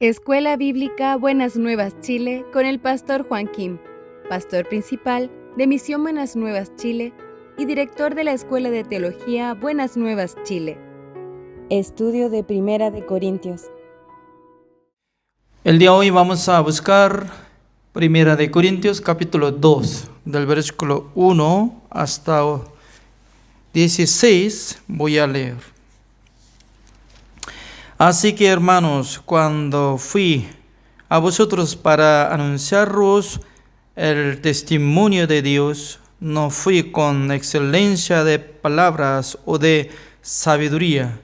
Escuela Bíblica Buenas Nuevas Chile con el pastor Juan Kim, pastor principal de Misión Buenas Nuevas Chile y director de la Escuela de Teología Buenas Nuevas Chile. Estudio de Primera de Corintios. El día de hoy vamos a buscar Primera de Corintios capítulo 2, del versículo 1 hasta 16 voy a leer. Así que, hermanos, cuando fui a vosotros para anunciaros el testimonio de Dios, no fui con excelencia de palabras o de sabiduría,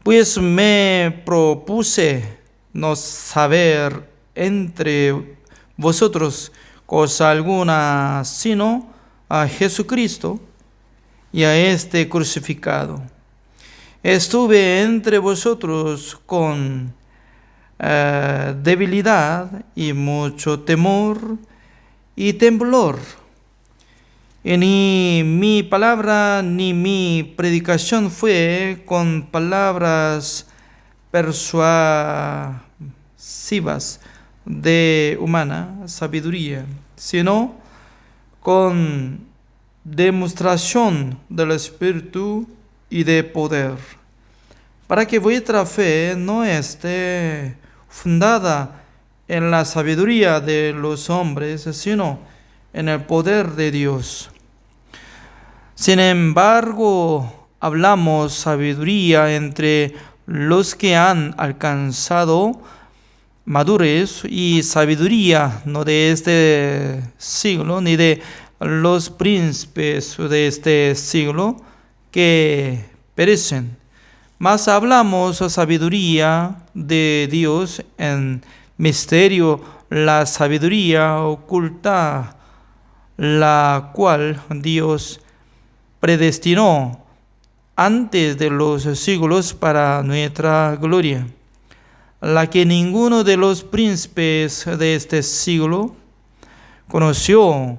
pues me propuse no saber entre vosotros cosa alguna, sino a Jesucristo y a este crucificado. Estuve entre vosotros con debilidad y mucho temor y temblor. Y ni mi palabra ni mi predicación fue con palabras persuasivas de humana sabiduría, sino con demostración del Espíritu y de poder, para que vuestra fe no esté fundada en la sabiduría de los hombres, sino en el poder de Dios. Sin embargo, hablamos sabiduría entre los que han alcanzado madurez, y sabiduría no de este siglo, ni de los príncipes de este siglo que perecen, mas hablamos sabiduría de Dios en misterio, la sabiduría oculta, la cual Dios predestinó antes de los siglos para nuestra gloria, la que ninguno de los príncipes de este siglo conoció,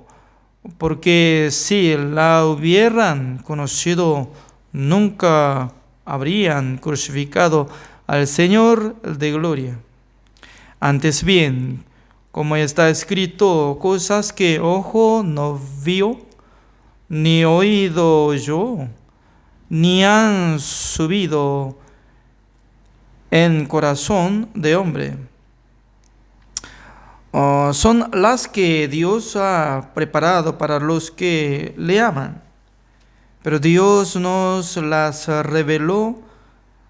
porque si la hubieran conocido, nunca habrían crucificado al Señor de gloria. Antes bien, como está escrito, cosas que ojo no vio, ni oído oyó, ni han subido en corazón de hombre, son las que Dios ha preparado para los que le aman. Pero Dios nos las reveló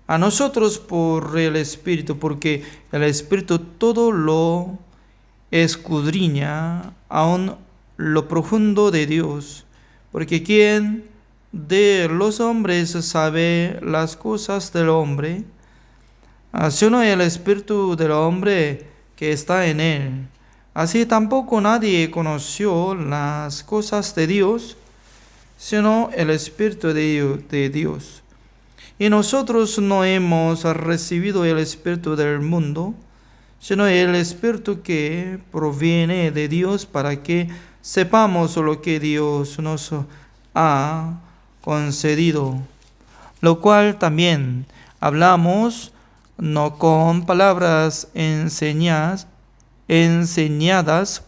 a nosotros por el Espíritu, porque el Espíritu todo lo escudriña, aun lo profundo de Dios. Porque ¿quién de los hombres sabe las cosas del hombre, sino el Espíritu del hombre que está en él? Así tampoco nadie conoció las cosas de Dios, sino el Espíritu de Dios. Y nosotros no hemos recibido el Espíritu del mundo, sino el Espíritu que proviene de Dios, para que sepamos lo que Dios nos ha concedido, lo cual también hablamos, no con palabras enseñadas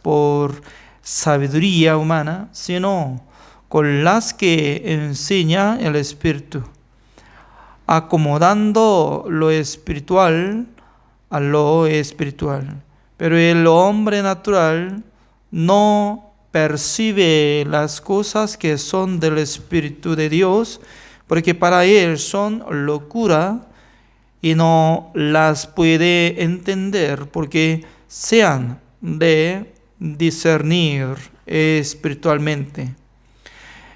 por sabiduría humana, sino con las que enseña el Espíritu, acomodando lo espiritual a lo espiritual. Pero el hombre natural no percibe las cosas que son del Espíritu de Dios, porque para él son locura, y no las puede entender, porque sean de discernir espiritualmente.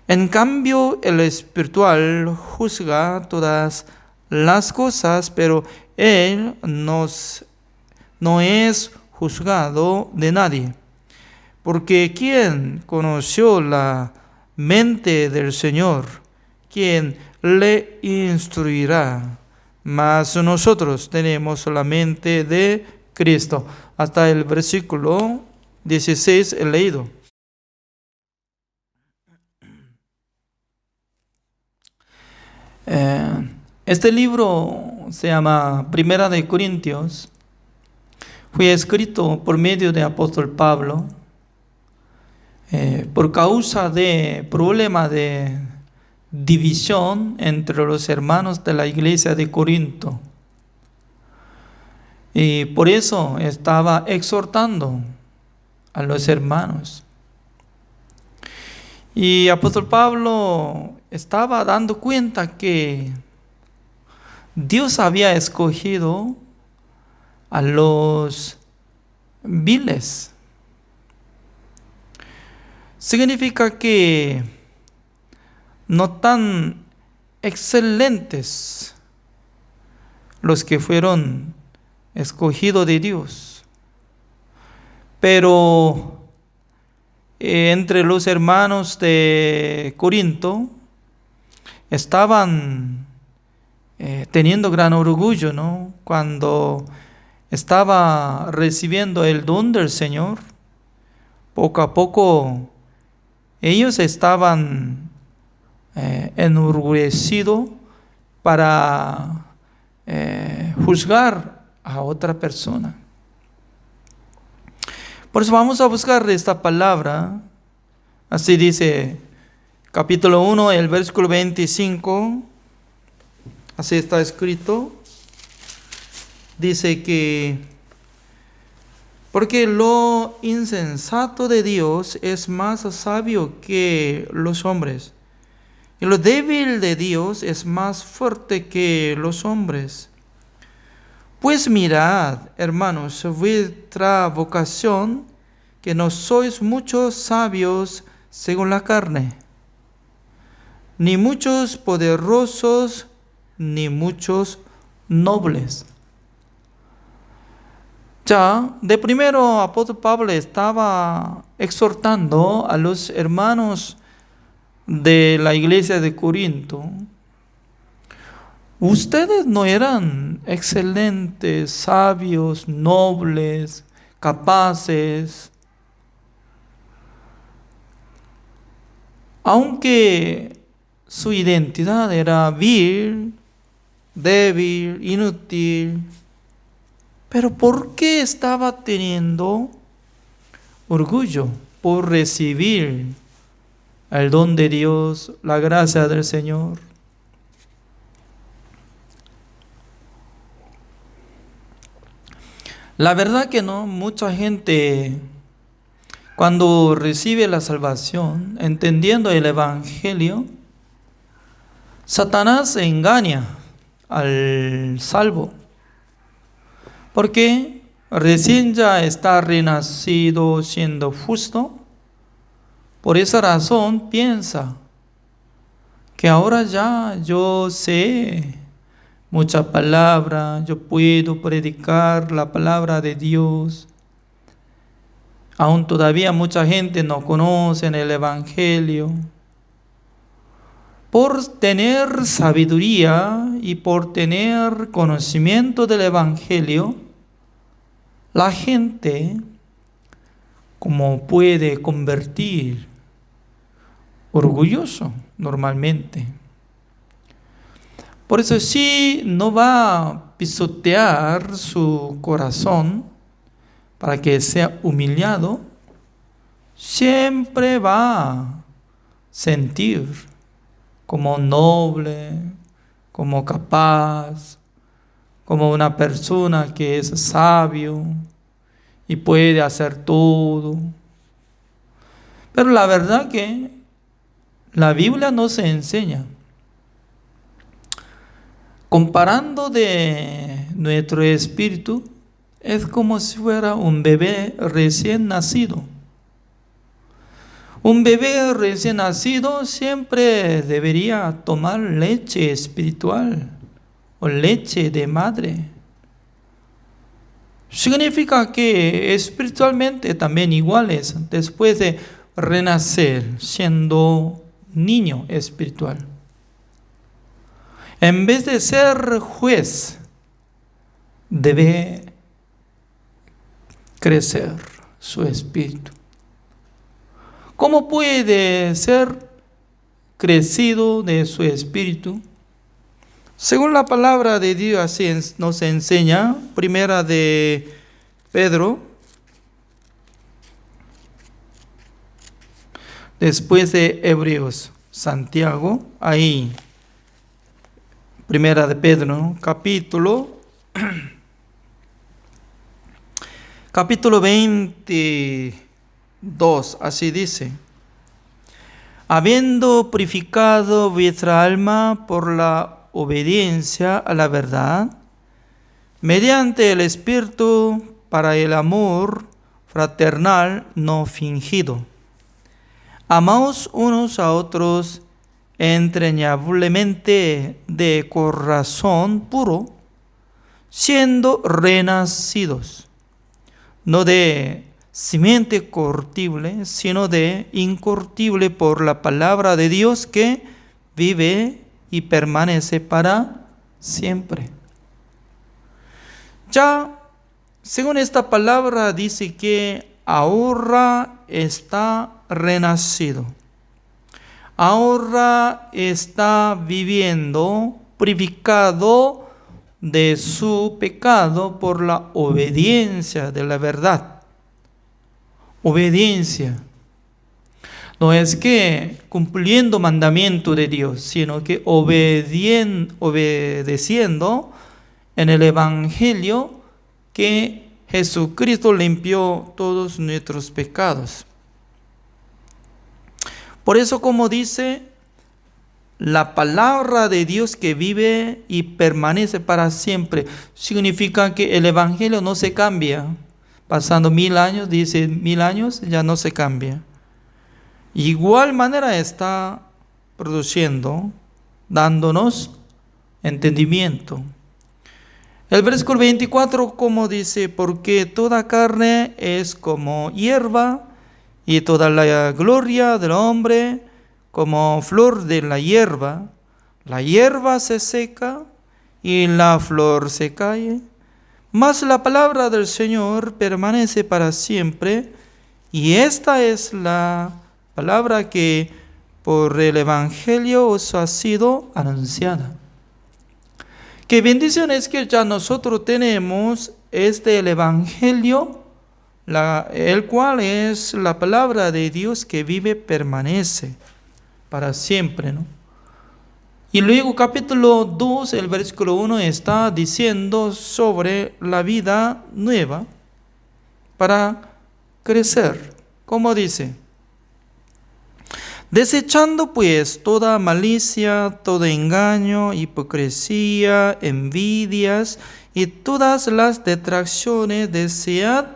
En cambio, el espiritual juzga todas las cosas, pero él no es juzgado de nadie. Porque ¿quién conoció la mente del Señor? ¿Quién le instruirá? Mas nosotros tenemos la mente de Cristo. Hasta el versículo 16 he leído. Este libro se llama Primera de Corintios fue escrito por medio de apóstol Pablo por causa de problemas de división entre los hermanos de la iglesia de Corinto. Y por eso estaba exhortando a los hermanos. Y apóstol Pablo estaba dando cuenta que Dios había escogido a los viles. Significa que no tan excelentes los que fueron escogidos de Dios, pero entre los hermanos de Corinto estaban teniendo gran orgullo, ¿no? Cuando estaba recibiendo el don del Señor, poco a poco ellos estaban enorgullecidos para juzgar a otra persona. Por eso vamos a buscar esta palabra. Así dice capítulo 1, el versículo 25. Así está escrito. Dice que porque lo insensato de Dios es más sabio que los hombres, y lo débil de Dios es más fuerte que los hombres. Pues mirad, hermanos, vuestra vocación, que no sois muchos sabios según la carne, ni muchos poderosos, ni muchos nobles. Ya, de primero, apóstol Pablo estaba exhortando a los hermanos de la iglesia de Corinto. Ustedes no eran excelentes, sabios, nobles, capaces. Aunque su identidad era vil, débil, inútil, pero ¿por qué estaba teniendo orgullo? Por recibir el don de Dios, la gracia del Señor. La verdad que no, mucha gente cuando recibe la salvación, entendiendo el Evangelio, Satanás engaña al salvo. Porque recién ya está renacido siendo justo. Por esa razón piensa que ahora ya yo sé mucha palabra, yo puedo predicar la palabra de Dios. Aún todavía mucha gente no conoce el Evangelio. Por tener sabiduría y por tener conocimiento del Evangelio, la gente como puede convertir orgulloso normalmente. Por eso si no va a pisotear su corazón para que sea humillado, siempre va a sentir como noble, como capaz, como una persona que es sabio y puede hacer todo. Pero la verdad que la Biblia nos enseña, comparando de nuestro espíritu, es como si fuera un bebé recién nacido. Un bebé recién nacido siempre debería tomar leche espiritual o leche de madre. Significa que espiritualmente también iguales después de renacer siendo niño espiritual. En vez de ser juez, debe crecer su espíritu. ¿Cómo puede ser crecido de su espíritu? Según la palabra de Dios así nos enseña, primera de Pedro, después de Hebreos, Santiago, ahí, primera de Pedro, ¿no? capítulo 22, así dice: habiendo purificado vuestra alma por la obediencia a la verdad, mediante el Espíritu para el amor fraternal no fingido. Amaos unos a otros entrañablemente de corazón puro, siendo renacidos, no de simiente corruptible, sino de incorruptible por la palabra de Dios que vive y permanece para siempre. Ya, según esta palabra, dice que ahora está renacido. Ahora está viviendo purificado de su pecado por la obediencia de la verdad. Obediencia. No es que cumpliendo mandamiento de Dios, sino que obedeciendo en el Evangelio que Jesucristo limpió todos nuestros pecados. Por eso, como dice, la palabra de Dios que vive y permanece para siempre, significa que el Evangelio no se cambia. Pasando 1000 años, dice 1000 años, ya no se cambia. Igual manera está produciendo, dándonos entendimiento. El versículo 24, como dice: porque toda carne es como hierba, y toda la gloria del hombre como flor de la hierba. La hierba se seca y la flor se cae, mas la palabra del Señor permanece para siempre. Y esta es la palabra que por el Evangelio os ha sido anunciada. Qué bendición es que ya nosotros tenemos el Evangelio, el cual es la palabra de Dios que vive, permanece para siempre, ¿no? Y luego capítulo 2, el versículo 1 está diciendo sobre la vida nueva para crecer. ¿Cómo dice? Desechando pues toda malicia, todo engaño, hipocresía, envidias y todas las detracciones, desead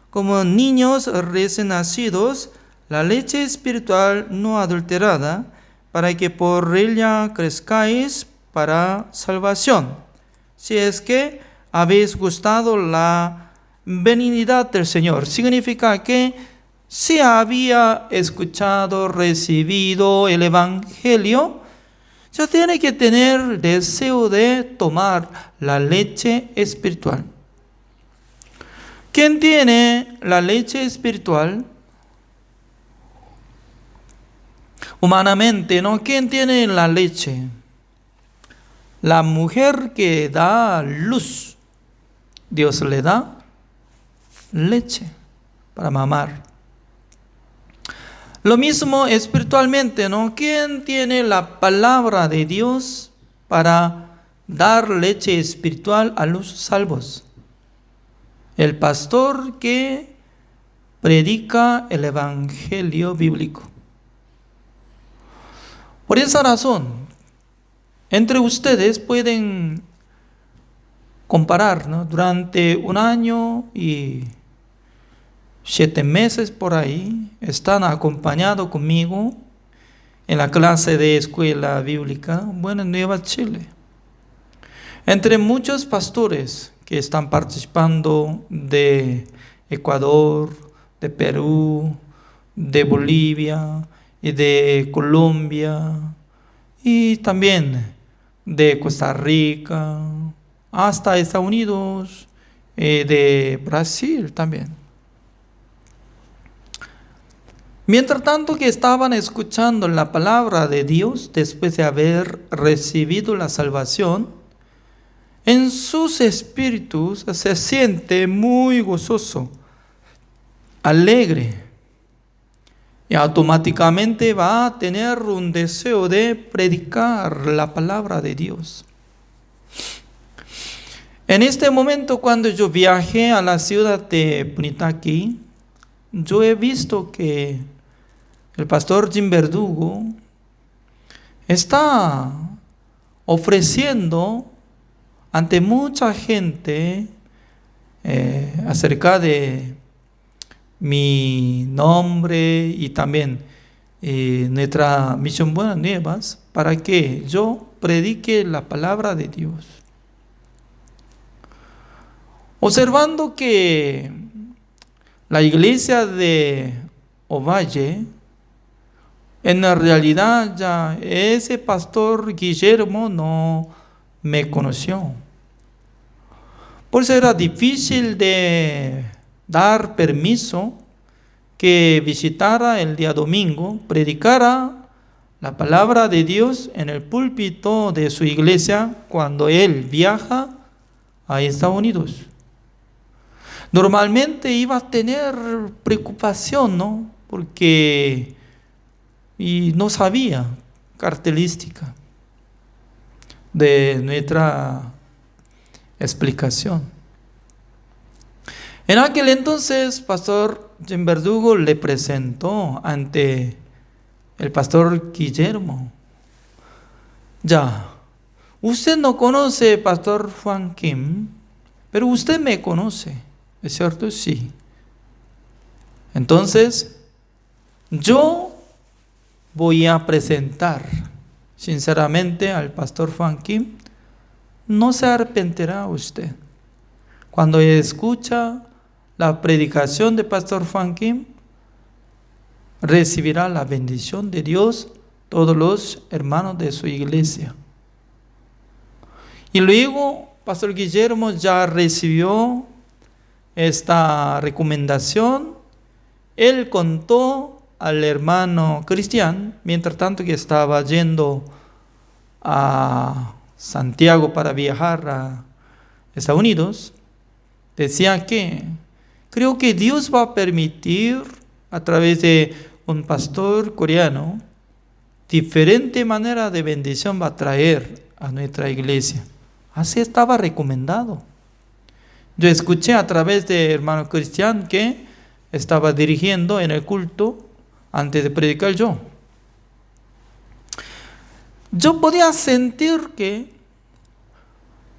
como niños recién nacidos la leche espiritual no adulterada, para que por ella crezcáis para salvación, si es que habéis gustado la benignidad del Señor. Significa que si había escuchado, recibido el Evangelio, ya tiene que tener deseo de tomar la leche espiritual. ¿Quién tiene la leche espiritual? Humanamente, ¿no? ¿Quién tiene la leche? La mujer que da luz. Dios le da leche para mamar. Lo mismo espiritualmente, ¿no? ¿Quién tiene la palabra de Dios para dar leche espiritual a los salvos? El pastor que predica el Evangelio bíblico. Por esa razón, entre ustedes pueden comparar, ¿no? Durante 1 año y 7 meses por ahí, están acompañados conmigo en la clase de escuela bíblica Buenas Nuevas Chile. Entre muchos pastores que están participando de Ecuador, de Perú, de Bolivia y de Colombia, y también de Costa Rica, hasta Estados Unidos, de Brasil también. Mientras tanto que estaban escuchando la palabra de Dios, después de haber recibido la salvación, en sus espíritus se siente muy gozoso, alegre, y automáticamente va a tener un deseo de predicar la palabra de Dios. En este momento, cuando yo viajé a la ciudad de Punitaqui, yo he visto que el pastor Jim Verdugo está ofreciendo ante mucha gente acerca de mi nombre y también nuestra misión Buenas Nuevas, para que yo predique la palabra de Dios. Observando que la iglesia de Ovalle, en la realidad ya ese pastor Guillermo no me conoció. Por eso era difícil de dar permiso que visitara el día domingo, predicara la palabra de Dios en el púlpito de su iglesia cuando él viaja a Estados Unidos. Normalmente iba a tener preocupación, ¿no? Porque no sabía característica de nuestra explicación. En aquel entonces, pastor Jim Verdugo le presentó ante el pastor Guillermo. Ya, usted no conoce pastor Juan Kim, pero usted me conoce, ¿es cierto? Sí. Entonces, yo voy a presentar sinceramente al pastor Juan Kim. No se arrepentirá usted. Cuando escucha la predicación de pastor Juan Kim, recibirá la bendición de Dios todos los hermanos de su iglesia. Y luego pastor Guillermo ya recibió esta recomendación. Él contó al hermano Cristian, mientras tanto que estaba yendo a Santiago para viajar a Estados Unidos, decía que creo que Dios va a permitir a través de un pastor coreano diferente manera de bendición va a traer a nuestra iglesia. Así estaba recomendado. Yo escuché a través de hermano Cristian que estaba dirigiendo en el culto antes de predicar yo. Yo podía sentir que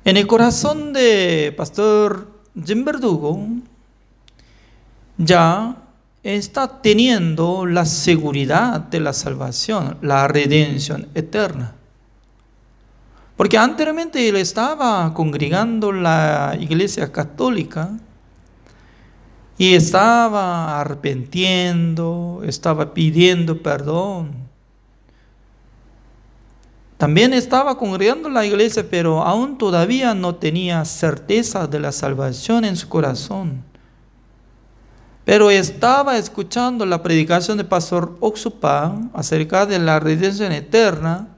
en el corazón de pastor Jim Verdugo ya está teniendo la seguridad de la salvación, la redención eterna. Porque anteriormente él estaba congregando la iglesia católica y estaba arrepintiendo, estaba pidiendo perdón. También estaba congregando la iglesia, pero aún todavía no tenía certeza de la salvación en su corazón. Pero estaba escuchando la predicación del pastor Oxupa acerca de la redención eterna.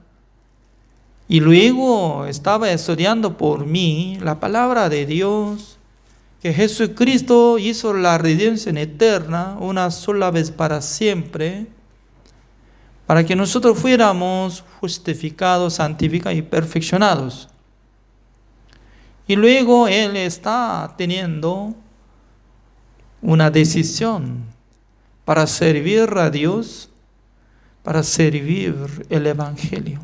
Y luego estaba estudiando por mí la palabra de Dios, que Jesucristo hizo la redención eterna una sola vez para siempre, para que nosotros fuéramos justificados, santificados y perfeccionados. Y luego él está teniendo una decisión para servir a Dios, para servir el Evangelio.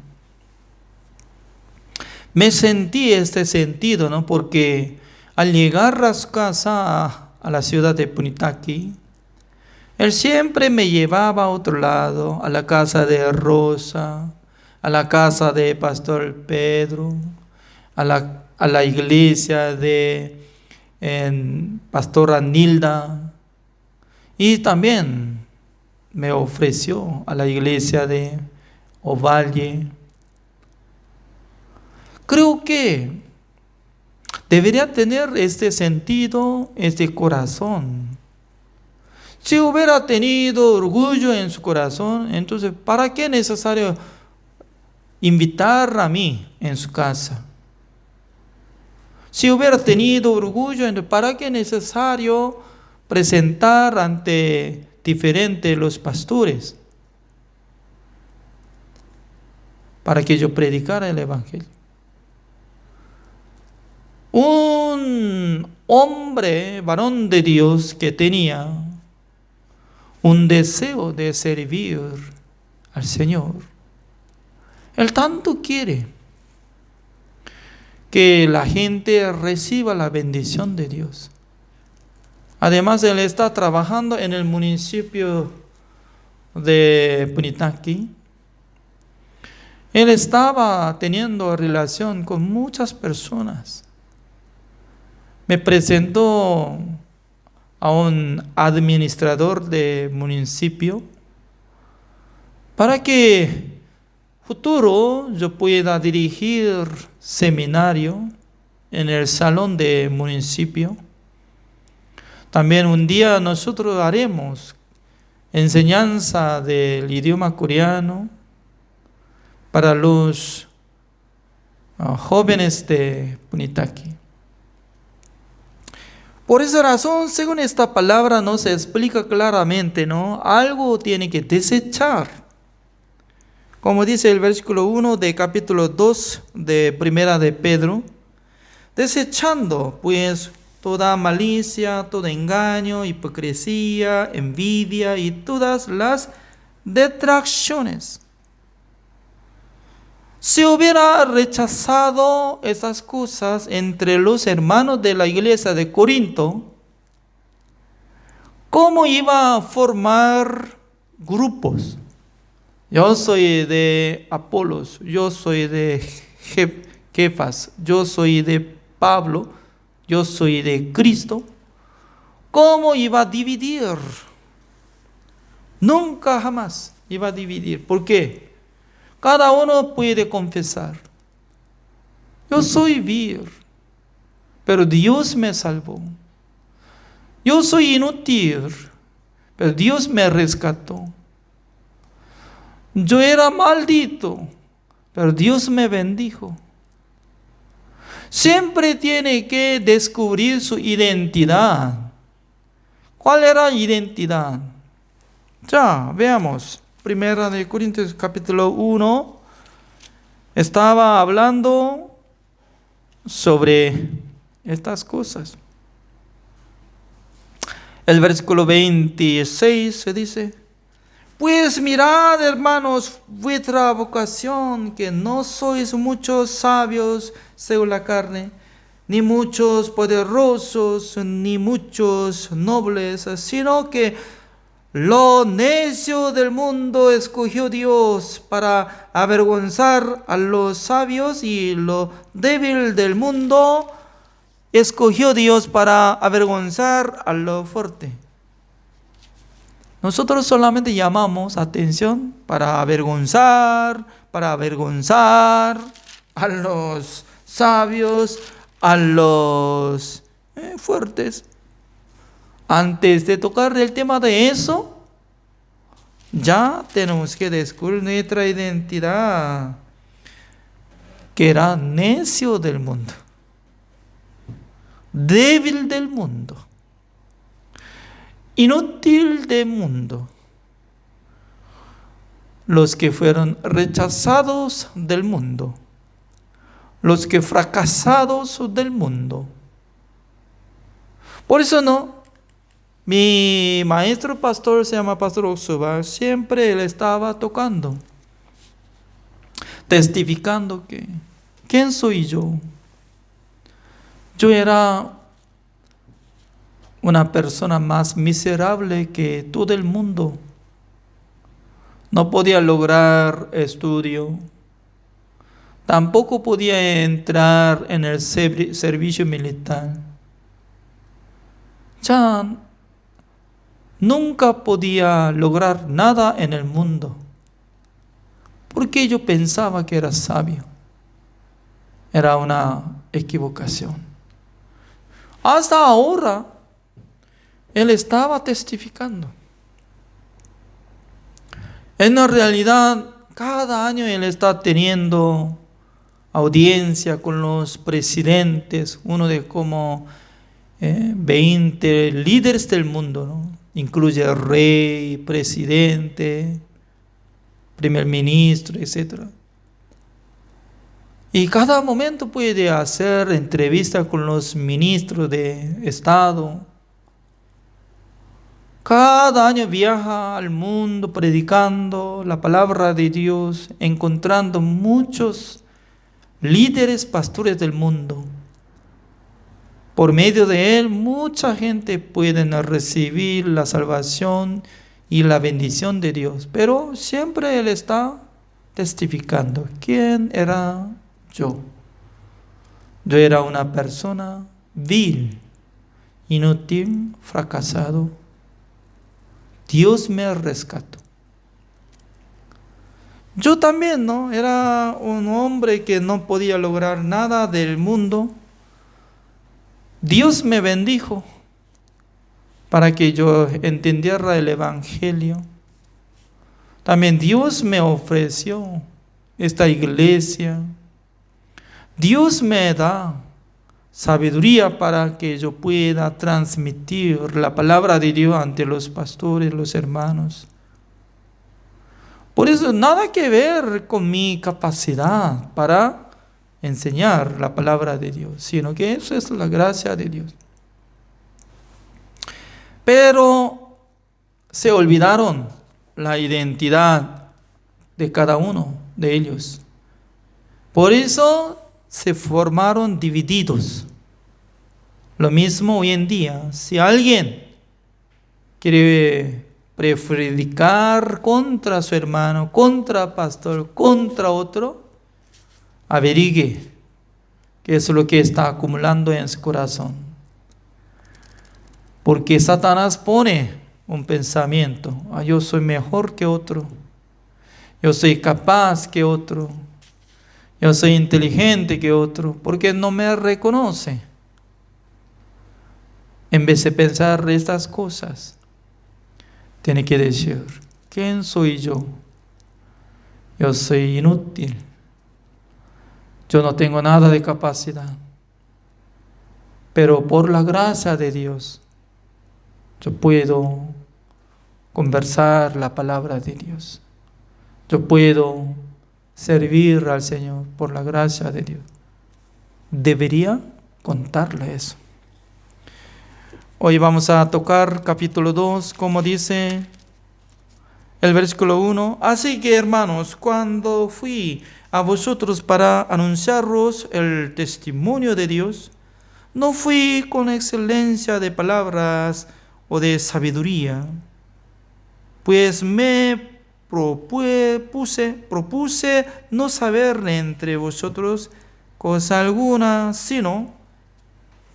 Me sentí este sentido, ¿no? Porque al llegar a su casa, a la ciudad de Punitaqui, él siempre me llevaba a otro lado, a la casa de Rosa, a la casa de Pastor Pedro, a la iglesia de Pastora Nilda, y también me ofreció a la iglesia de Ovalle. Creo que debería tener este sentido, este corazón. Si hubiera tenido orgullo en su corazón, entonces ¿para qué es necesario invitar a mí en su casa? Si hubiera tenido orgullo, ¿para qué es necesario presentar ante diferentes los pastores? Para que yo predicara el Evangelio. Un hombre, varón de Dios, que tenía un deseo de servir al Señor. Él tanto quiere que la gente reciba la bendición de Dios. Además, él está trabajando en el municipio de Punitaqui. Él estaba teniendo relación con muchas personas. Me presentó a un administrador de municipio para que futuro yo pueda dirigir seminario en el salón de municipio. También un día nosotros haremos enseñanza del idioma coreano para los jóvenes de Punitaqui. Por esa razón, según esta palabra nos explica claramente, ¿no? Algo tiene que desechar. Como dice el versículo 1 de capítulo 2 de Primera de Pedro, desechando pues toda malicia, todo engaño, hipocresía, envidia y todas las detracciones. Si hubiera rechazado esas cosas entre los hermanos de la iglesia de Corinto, ¿cómo iba a formar grupos? Yo soy de Apolos, yo soy de Kefas, yo soy de Pablo, yo soy de Cristo. ¿Cómo iba a dividir? Nunca jamás iba a dividir. ¿Por qué? Cada uno puede confesar: yo soy vil, pero Dios me salvó. Yo soy inútil, pero Dios me rescató. Yo era maldito, pero Dios me bendijo. Siempre tiene que descubrir su identidad. ¿Cuál era la identidad? Ya, veamos. Primera de Corintios capítulo 1 estaba hablando sobre estas cosas. El versículo 26 se dice: pues mirad, hermanos, vuestra vocación, que no sois muchos sabios según la carne, ni muchos poderosos, ni muchos nobles, sino que lo necio del mundo escogió Dios para avergonzar a los sabios, y lo débil del mundo escogió Dios para avergonzar a lo fuerte. Nosotros solamente llamamos atención para avergonzar a los sabios, a los fuertes. Antes de tocar el tema de eso, ya tenemos que descubrir nuestra identidad, que era necio del mundo, débil del mundo, inútil del mundo. Los que fueron rechazados del mundo, los que fracasados del mundo. Por eso mi maestro pastor se llama Pastor Otsuba. Siempre él estaba tocando, testificando que ¿quién soy yo? Yo era una persona más miserable que todo el mundo. No podía lograr estudio. Tampoco podía entrar en el servicio militar. Ya nunca podía lograr nada en el mundo, porque yo pensaba que era sabio. Era una equivocación. Hasta ahora, él estaba testificando. En la realidad, cada año él está teniendo audiencia con los presidentes, uno de como 20 líderes del mundo, ¿no? Incluye rey, presidente, primer ministro, etc. Y cada momento puede hacer entrevista con los ministros de Estado. Cada año viaja al mundo predicando la palabra de Dios, encontrando muchos líderes pastores del mundo. Por medio de él, mucha gente puede recibir la salvación y la bendición de Dios. Pero siempre él está testificando. ¿Quién era yo? Yo era una persona vil, inútil, fracasado. Dios me rescató. Yo también, ¿no? Era un hombre que no podía lograr nada del mundo. Dios me bendijo para que yo entendiera el Evangelio. También Dios me ofreció esta iglesia. Dios me da sabiduría para que yo pueda transmitir la palabra de Dios ante los pastores, los hermanos. Por eso nada que ver con mi capacidad para enseñar la palabra de Dios, sino que eso es la gracia de Dios. Pero se olvidaron la identidad de cada uno de ellos. Por eso se formaron divididos. Lo mismo hoy en día. Si alguien quiere predicar contra su hermano, contra pastor, contra otro, averigue qué es lo que está acumulando en su corazón. Porque Satanás pone un pensamiento: yo soy mejor que otro, yo soy capaz que otro, yo soy inteligente que otro, porque no me reconoce. En vez de pensar estas cosas, tiene que decir: ¿quién soy yo? Yo soy inútil. Yo no tengo nada de capacidad. Pero por la gracia de Dios, yo puedo conversar la palabra de Dios. Yo puedo servir al Señor por la gracia de Dios. Debería contarle eso. Hoy vamos a tocar capítulo 2, como dice el versículo 1. Así que, hermanos, cuando fui a vosotros para anunciaros el testimonio de Dios, no fui con excelencia de palabras o de sabiduría, pues me propuse no saber entre vosotros cosa alguna, sino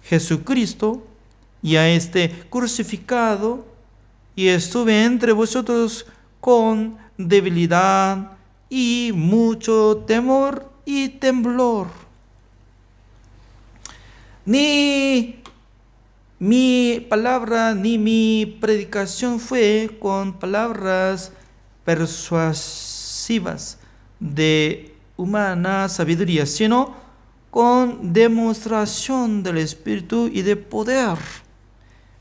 Jesucristo y a este crucificado, y estuve entre vosotros con debilidad y mucho temor y temblor. Ni mi palabra ni mi predicación fue con palabras persuasivas de humana sabiduría, sino con demostración del Espíritu y de poder,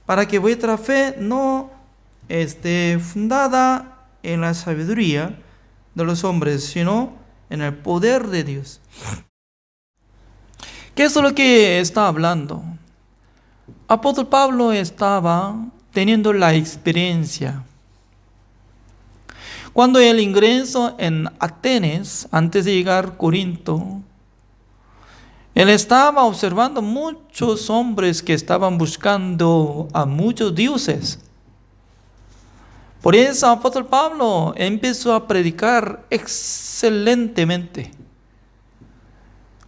para que vuestra fe no esté fundada en la sabiduría de los hombres, sino en el poder de Dios. ¿Qué es lo que está hablando? Apóstol Pablo estaba teniendo la experiencia. Cuando él ingresó en Atenas, antes de llegar a Corinto, él estaba observando muchos hombres que estaban buscando a muchos dioses. Por eso apóstol Pablo empezó a predicar excelentemente.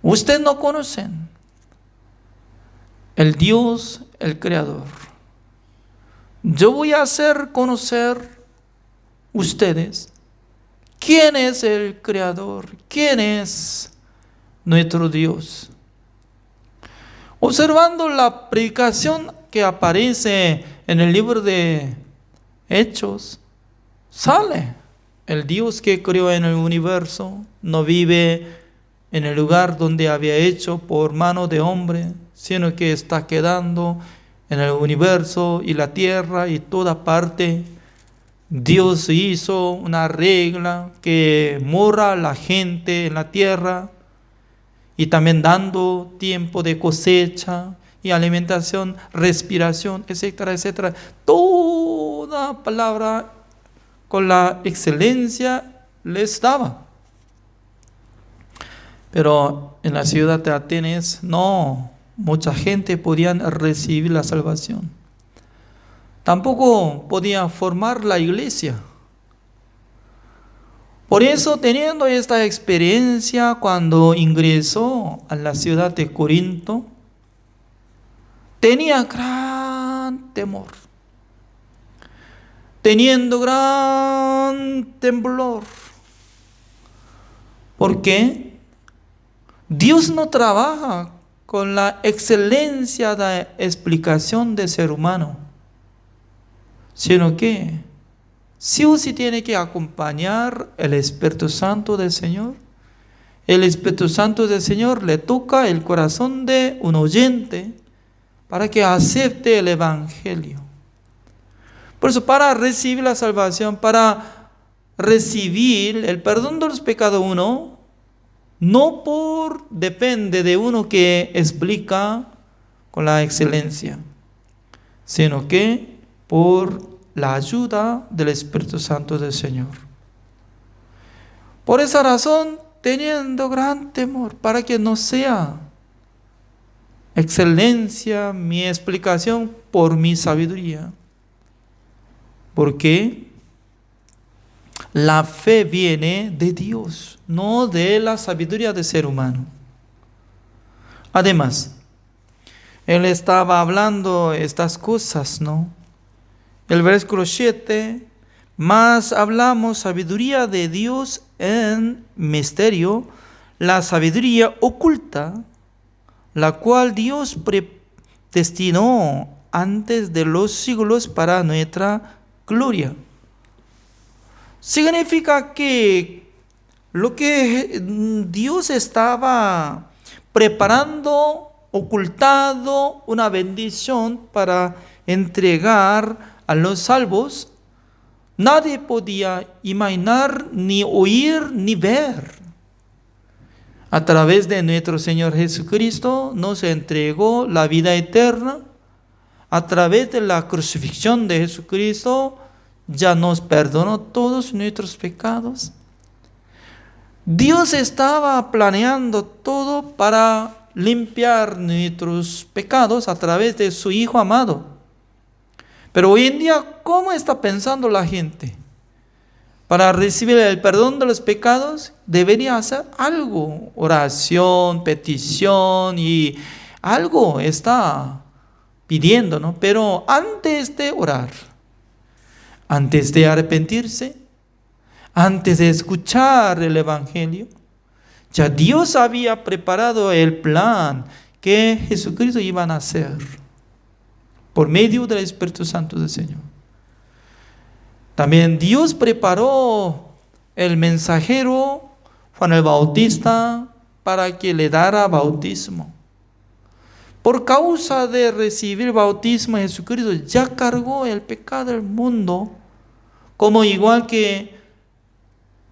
Ustedes no conocen el Dios, el Creador. Yo voy a hacer conocer ustedes quién es el Creador, quién es nuestro Dios. Observando la predicación que aparece en el libro de Hechos, sale el Dios que creó en el universo, no vive en el lugar donde había hecho por mano de hombre, sino que está quedando en el universo y la tierra y toda parte. Dios hizo una regla que mora la gente en la tierra y también dando tiempo de cosecha y alimentación, respiración, etcétera, etcétera. Toda palabra con la excelencia les daba. Pero en la ciudad de Atenas no, mucha gente podía recibir la salvación. Tampoco podía formar la iglesia. Por eso, teniendo esta experiencia, cuando ingresó a la ciudad de Corinto, tenía gran temor, teniendo gran temblor. ¿Por qué? Dios no trabaja con la excelencia de explicación del ser humano, sino que sí o sí tiene que acompañar el Espíritu Santo del Señor. El Espíritu Santo del Señor le toca el corazón de un oyente para que acepte el Evangelio. Por eso, para recibir la salvación, para recibir el perdón de los pecados uno, no depende de uno que explica con la excelencia, sino que por la ayuda del Espíritu Santo del Señor. Por esa razón, teniendo gran temor, para que no sea excelencia mi explicación por mi sabiduría. Porque la fe viene de Dios, no de la sabiduría del ser humano. Además, él estaba hablando estas cosas, ¿no? El versículo 7, más hablamos sabiduría de Dios en misterio, la sabiduría oculta, la cual Dios predestinó antes de los siglos para nuestra gloria. Significa que lo que Dios estaba preparando, ocultado una bendición para entregar a los salvos, nadie podía imaginar, ni oír, ni ver. A través de nuestro Señor Jesucristo nos entregó la vida eterna. A través de la crucifixión de Jesucristo ya nos perdonó todos nuestros pecados. Dios estaba planeando todo para limpiar nuestros pecados a través de su Hijo amado. Pero hoy en día, ¿cómo está pensando la gente? Para recibir el perdón de los pecados, debería hacer algo, oración, petición y algo está pidiendo, ¿no? Pero antes de orar, antes de arrepentirse, antes de escuchar el Evangelio, ya Dios había preparado el plan que Jesucristo iba a hacer por medio del Espíritu Santo del Señor. También Dios preparó el mensajero Juan el Bautista para que le diera bautismo. Por causa de recibir bautismo, Jesucristo ya cargó el pecado del mundo, como igual que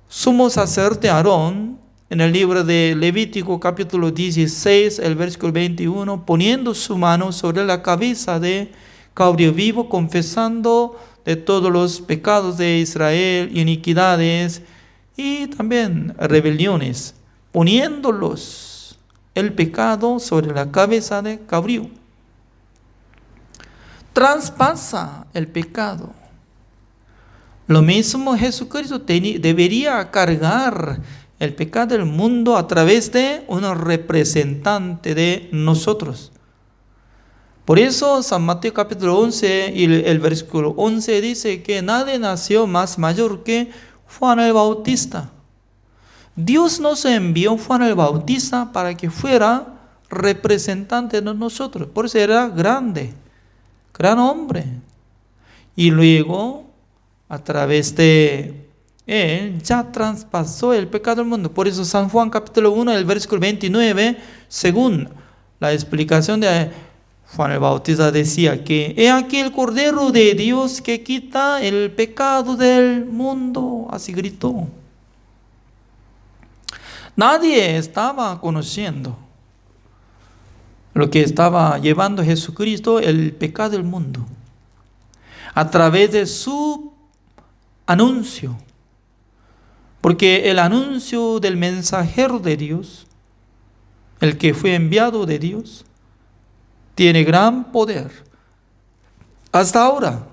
sumo sacerdote Aarón, en el libro de Levítico capítulo 16, el versículo 21, poniendo su mano sobre la cabeza de cabrío vivo, confesando de todos los pecados de Israel, iniquidades y también rebeliones, poniéndolos el pecado sobre la cabeza de cabrío. Traspasa el pecado. Lo mismo Jesucristo debería cargar el pecado del mundo a través de un representante de nosotros. Por eso San Mateo capítulo 11 y el versículo 11 dice que nadie nació más mayor que Juan el Bautista. Dios nos envió Juan el Bautista para que fuera representante de nosotros. Por eso era grande, gran hombre. Y luego, a través de Él ya traspasó el pecado del mundo. Por eso San Juan capítulo 1, el versículo 29, según la explicación de Juan el Bautista, decía que he aquí el Cordero de Dios que quita el pecado del mundo. Así gritó. Nadie estaba conociendo lo que estaba llevando Jesucristo, el pecado del mundo, a través de su anuncio. Porque el anuncio del mensajero de Dios, el que fue enviado de Dios, tiene gran poder. Hasta ahora,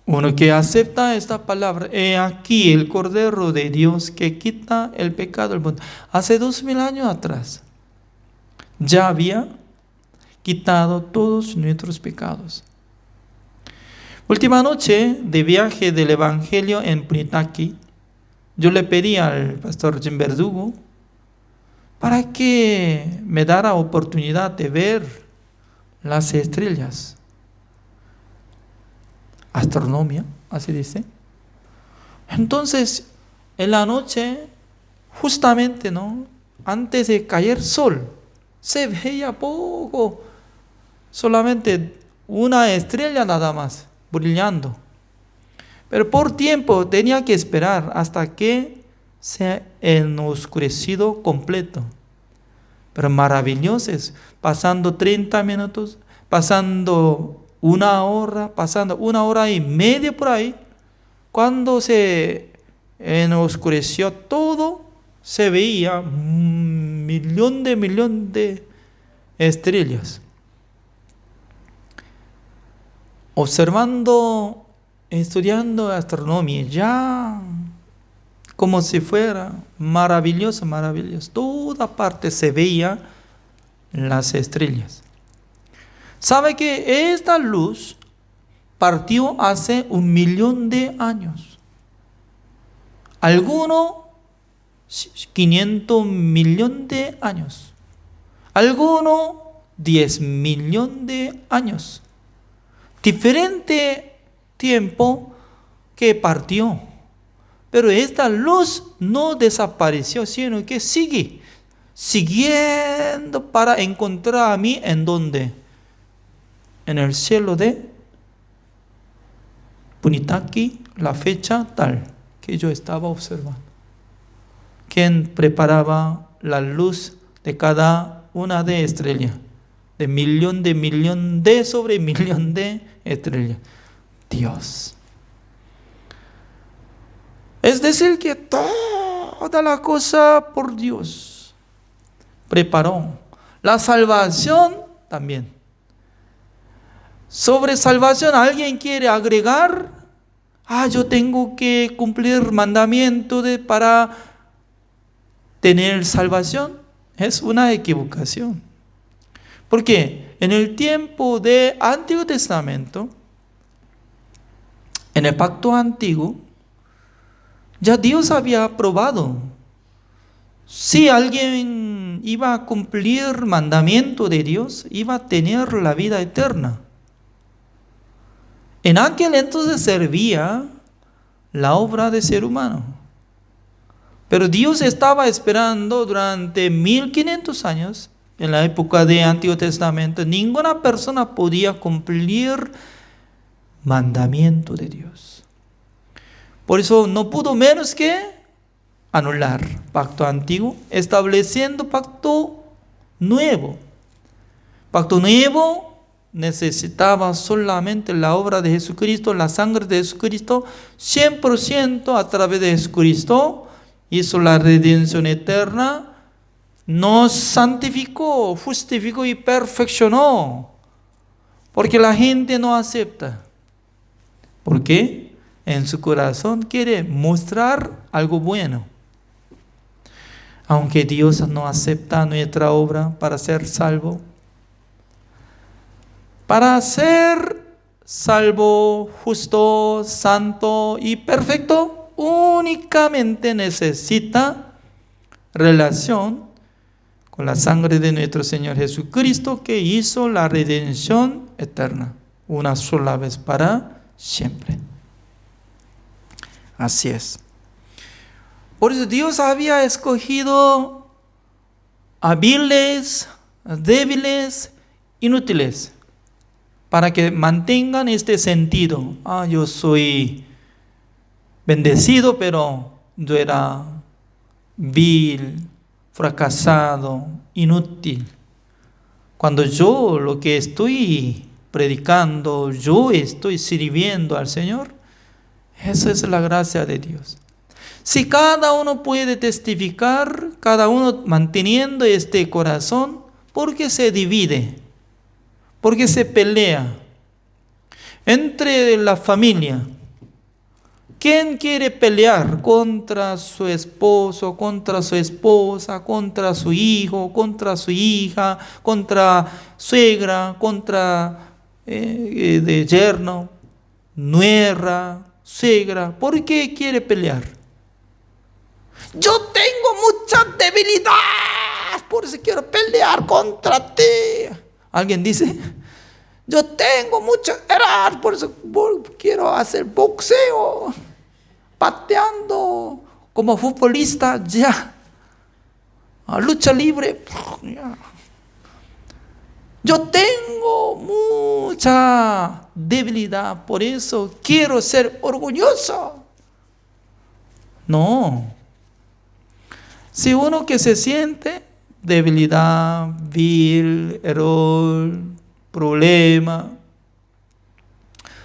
uno que acepta esta palabra, he aquí el Cordero de Dios que quita el pecado del mundo. Hace 2000 años atrás, ya había quitado todos nuestros pecados. Última noche de viaje del Evangelio en Punitaqui, yo le pedí al pastor Jim Verdugo para que me diera oportunidad de ver las estrellas. Astronomía, así dice. Entonces, en la noche, justamente, antes de caer sol, se veía poco, solamente una estrella nada más, brillando. Pero por tiempo tenía que esperar hasta que se oscurecido completo. Pero maravillosos, pasando 30 minutos, pasando una hora, pasando 1 hora y media por ahí, cuando se oscureció todo, se veía un millón de estrellas. Observando, estudiando astronomía, ya como si fuera maravilloso. Toda parte se veía las estrellas. ¿Sabe que esta luz partió hace 1.000.000 de años? Algunos 500 millones de años. Algunos 10 millones de años. Diferente tiempo que partió. Pero esta luz no desapareció, sino que sigue siguiendo para encontrar a mí en donde. En el cielo de Punitaqui, la fecha tal que yo estaba observando. Quien preparaba la luz de cada una de estrellas, de millón sobre millón de estrellas. Dios. Es decir, que toda la cosa por Dios preparó. La salvación también. Sobre salvación, ¿alguien quiere agregar? Yo tengo que cumplir mandamiento para tener salvación. Es una equivocación. Porque en el tiempo del Antiguo Testamento, en el pacto antiguo, ya Dios había probado. Si alguien iba a cumplir mandamiento de Dios, iba a tener la vida eterna. En aquel entonces servía la obra de ser humano. Pero Dios estaba esperando durante 1500 años, en la época del Antiguo Testamento, ninguna persona podía cumplir mandamiento de Dios. Por eso no pudo menos que anular pacto antiguo, estableciendo pacto nuevo. Pacto nuevo necesitaba solamente la obra de Jesucristo, la sangre de Jesucristo, 100% a través de Jesucristo, hizo la redención eterna, nos santificó, justificó y perfeccionó. Porque la gente no acepta. ¿Por qué? En su corazón quiere mostrar algo bueno. Aunque Dios no acepta nuestra obra para ser salvo. Para ser salvo, justo, santo y perfecto, únicamente necesita relación con la sangre de nuestro Señor Jesucristo, que hizo la redención eterna, una sola vez para siempre. Así es. Por eso Dios había escogido hábiles, débiles, inútiles, para que mantengan este sentido. Yo soy bendecido, pero yo era vil, fracasado, inútil. Cuando yo lo que estoy predicando, yo estoy sirviendo al Señor, esa es la gracia de Dios. Si cada uno puede testificar, cada uno manteniendo este corazón, ¿por qué se divide? ¿Por qué se pelea? Entre la familia, ¿quién quiere pelear contra su esposo, contra su esposa, contra su hijo, contra su hija, contra suegra, contra de yerno, nuera, suegra? ¿Por qué quiere pelear? Yo tengo mucha debilidad, por eso quiero pelear contra ti. ¿Alguien dice? Yo tengo mucha edad, por eso quiero hacer boxeo, pateando, como futbolista, ya. Lucha libre, ya. Yo tengo mucha debilidad, por eso quiero ser orgulloso. No. Si uno que se siente debilidad, vil, error, problema,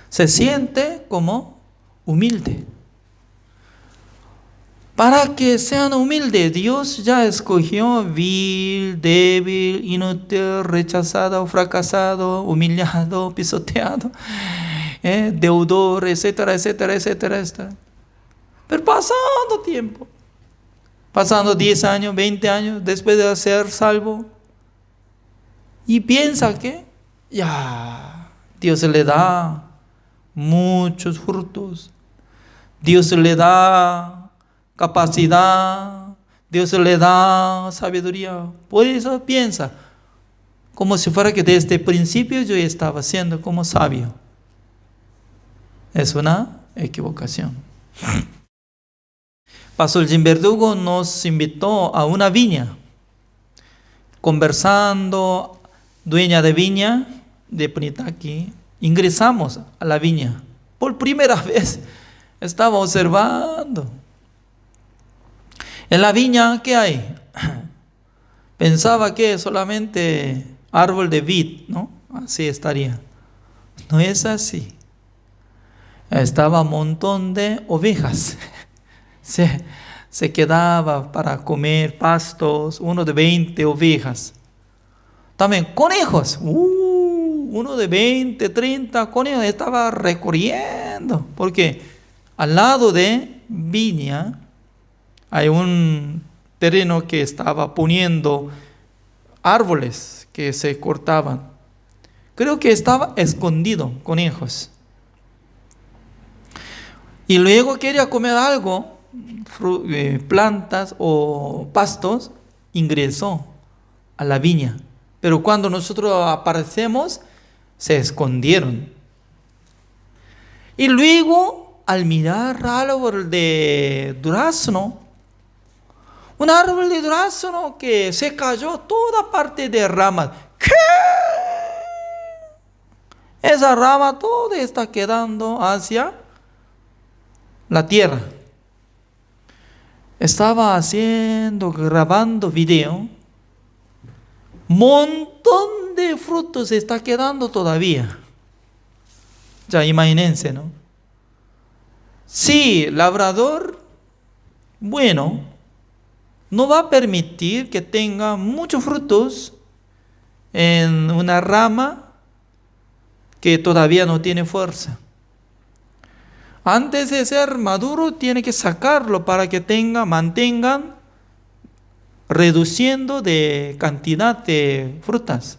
se siente como humilde. Para que sean humildes, Dios ya escogió vil, débil, inútil, rechazado, fracasado, humillado, pisoteado, deudor, etcétera, etcétera, etcétera, etcétera. Pero pasando tiempo, pasando 10 años, 20 años, después de ser salvo, y piensa que ya Dios le da muchos frutos, Dios le da capacidad, Dios le da sabiduría. Por eso piensa, como si fuera que desde el principio yo estaba siendo como sabio. Es una equivocación. Pastor Jim Verdugo nos invitó a una viña, conversando, dueña de viña de Punitaqui. Ingresamos a la viña. Por primera vez estaba observando. En la viña, ¿qué hay? Pensaba que solamente árbol de vid, ¿no? Así estaría. No es así. Estaba un montón de ovejas. Se quedaba para comer pastos, uno de 20 ovejas. También conejos. Uno de 20, 30 conejos estaba recorriendo. Porque al lado de viña hay un terreno que estaba poniendo árboles que se cortaban. Creo que estaba escondido, conejos. Y luego quería comer algo, plantas o pastos, ingresó a la viña. Pero cuando nosotros aparecemos, se escondieron. Y luego, al mirar al árbol de durazno, un árbol de durazno que se cayó toda parte de ramas. ¿Qué? Esa rama toda está quedando hacia la tierra. Estaba grabando video. Montón de frutos está quedando todavía. Ya imagínense, ¿no? Sí, labrador, bueno, no va a permitir que tenga muchos frutos en una rama que todavía no tiene fuerza. Antes de ser maduro, tiene que sacarlo para que mantengan reduciendo de cantidad de frutas.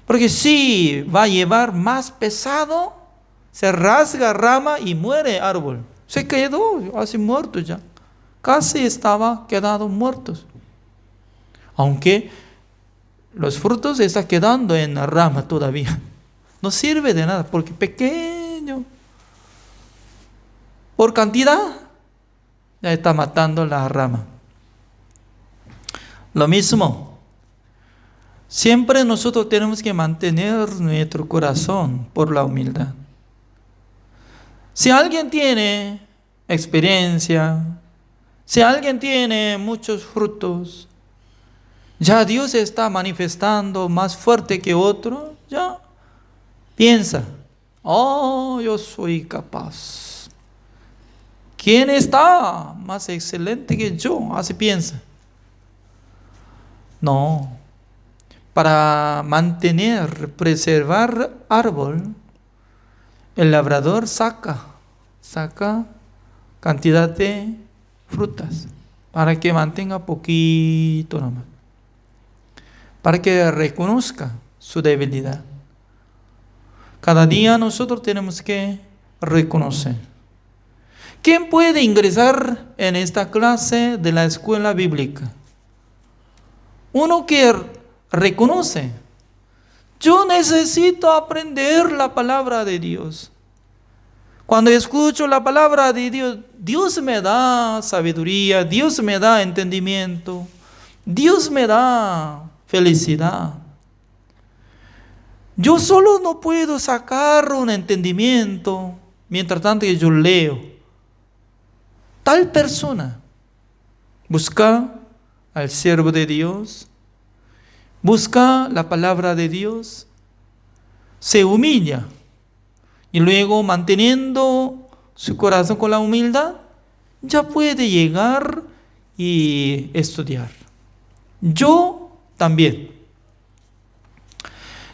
Porque si va a llevar más pesado, se rasga rama y muere árbol. Se quedó así muerto ya. Casi estaba quedado muertos. Aunque los frutos están quedando en la rama todavía. No sirve de nada porque pequeño. por cantidad, ya está matando la rama. Lo mismo, siempre nosotros tenemos que mantener nuestro corazón por la humildad. Si alguien tiene experiencia, si alguien tiene muchos frutos, ya Dios está manifestando más fuerte que otro, ya piensa, oh, yo soy capaz. ¿Quién está más excelente que yo? Así piensa. No, para mantener, preservar árbol, el labrador saca cantidad de frutas para que mantenga poquito nomás, para que reconozca su debilidad. Cada día nosotros tenemos que reconocer. ¿Quién puede ingresar en esta clase de la escuela bíblica? Uno que reconoce, yo necesito aprender la palabra de Dios. Cuando escucho la palabra de Dios, Dios me da sabiduría, Dios me da entendimiento, Dios me da felicidad. Yo solo no puedo sacar un entendimiento mientras tanto que yo leo. Tal persona busca al siervo de Dios, busca la palabra de Dios, se humilla y luego manteniendo su corazón con la humildad, ya puede llegar y estudiar. Yo también.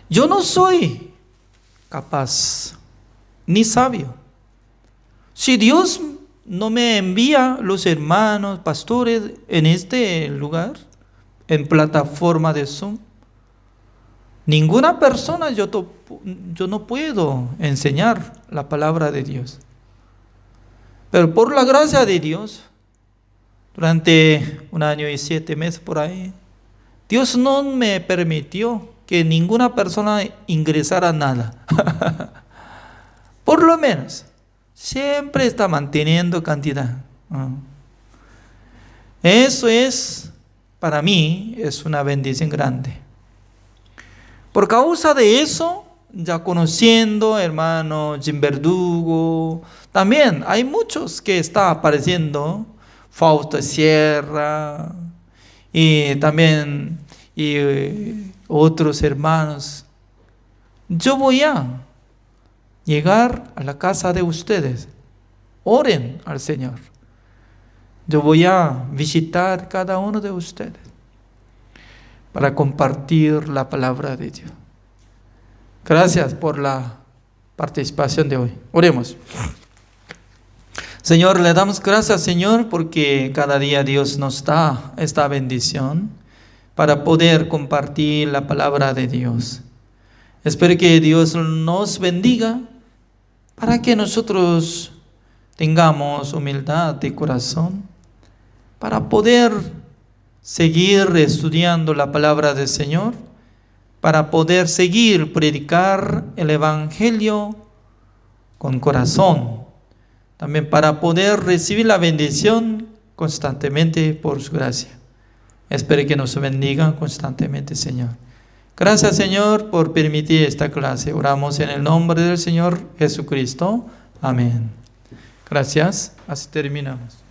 Yo no soy capaz ni sabio. Si Dios no me envía los hermanos, pastores en este lugar, en plataforma de Zoom, ninguna persona yo no puedo enseñar la palabra de Dios. Pero por la gracia de Dios, durante 1 año y 7 meses por ahí, Dios no me permitió que ninguna persona ingresara nada. Por lo menos, siempre está manteniendo cantidad. Eso es, para mí, es una bendición grande. Por causa de eso, ya conociendo hermano Jim Verdugo, también hay muchos que están apareciendo, Fausto Sierra, y también otros hermanos. Yo voy a llegar a la casa de ustedes. Oren al Señor. Yo voy a visitar cada uno de ustedes para compartir la palabra de Dios. Gracias por la participación de hoy. Oremos. Señor, le damos gracias, Señor, porque cada día Dios nos da esta bendición para poder compartir la palabra de Dios. Espero que Dios nos bendiga para que nosotros tengamos humildad de corazón para poder seguir estudiando la palabra del Señor, para poder seguir predicar el Evangelio con corazón, también para poder recibir la bendición constantemente por su gracia. Espero que nos bendiga constantemente, Señor. Gracias, Señor, por permitir esta clase. Oramos en el nombre del Señor Jesucristo. Amén. Gracias. Así terminamos.